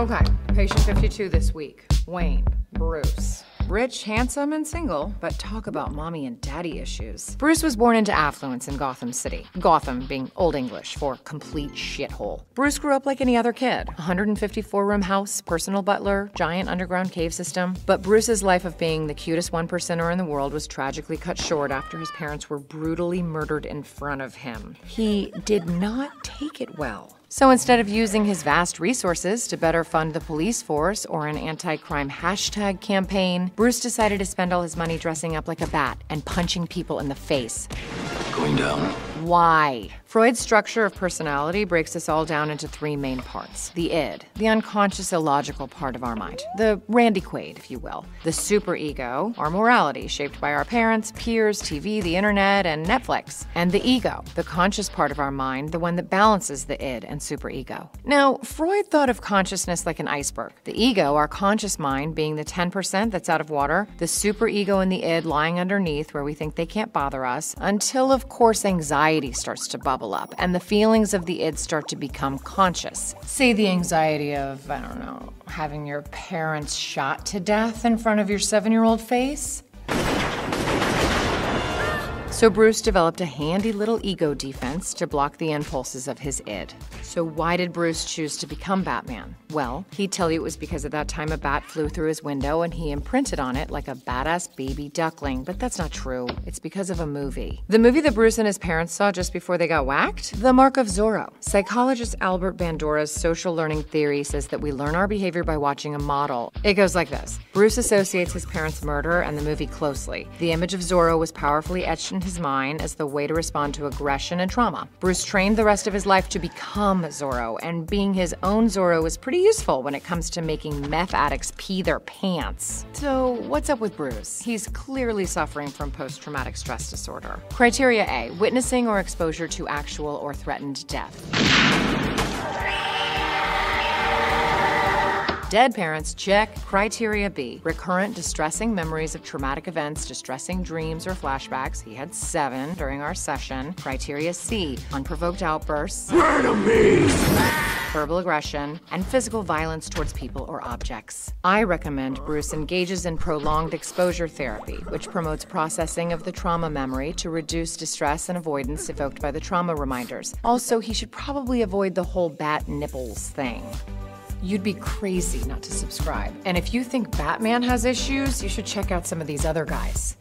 Okay, patient 52 this week. Wayne, Bruce. Rich, handsome, and single, but talk about mommy and daddy issues. Bruce was born into affluence in Gotham City. Gotham being Old English for complete shithole. Bruce grew up like any other kid. 154-room house, personal butler, giant underground cave system. But Bruce's life of being the cutest one-percenter in the world was tragically cut short after his parents were brutally murdered in front of him. He did not take it well. So instead of using his vast resources to better fund the police force or an anti-crime hashtag campaign, Bruce decided to spend all his money dressing up like a bat and punching people in the face. Going down. Why? Freud's structure of personality breaks us all down into three main parts. The id, the unconscious illogical part of our mind. The Randy Quaid, if you will. The superego, our morality, shaped by our parents, peers, TV, the internet, and Netflix. And the ego, the conscious part of our mind, the one that balances the id and superego. Now, Freud thought of consciousness like an iceberg. The ego, our conscious mind, being the 10% that's out of water, the superego and the id lying underneath where we think they can't bother us, until, of course, anxiety starts to bubble up and the feelings of the id start to become conscious. Say the anxiety of, I don't know, having your parents shot to death in front of your 7-year-old face? So Bruce developed a handy little ego defense to block the impulses of his id. So why did Bruce choose to become Batman? Well, he'd tell you it was because at that time a bat flew through his window and he imprinted on it like a badass baby duckling, but that's not true. It's because of a movie. The movie that Bruce and his parents saw just before they got whacked? The Mark of Zorro. Psychologist Albert Bandura's social learning theory says that we learn our behavior by watching a model. It goes like this. Bruce associates his parents' murder and the movie closely. The image of Zorro was powerfully etched in his mind as the way to respond to aggression and trauma. Bruce trained the rest of his life to become Zorro, and being his own Zorro is pretty useful when it comes to making meth addicts pee their pants. So what's up with Bruce? He's clearly suffering from post-traumatic stress disorder. Criteria A, witnessing or exposure to actual or threatened death. Dead parents, check. Criteria B, recurrent distressing memories of traumatic events, distressing dreams or flashbacks. He had 7 during our session. Criteria C, unprovoked outbursts, verbal aggression, and physical violence towards people or objects. I recommend Bruce engages in prolonged exposure therapy, which promotes processing of the trauma memory to reduce distress and avoidance evoked by the trauma reminders. Also, he should probably avoid the whole bat nipples thing. You'd be crazy not to subscribe. And if you think Batman has issues, you should check out some of these other guys.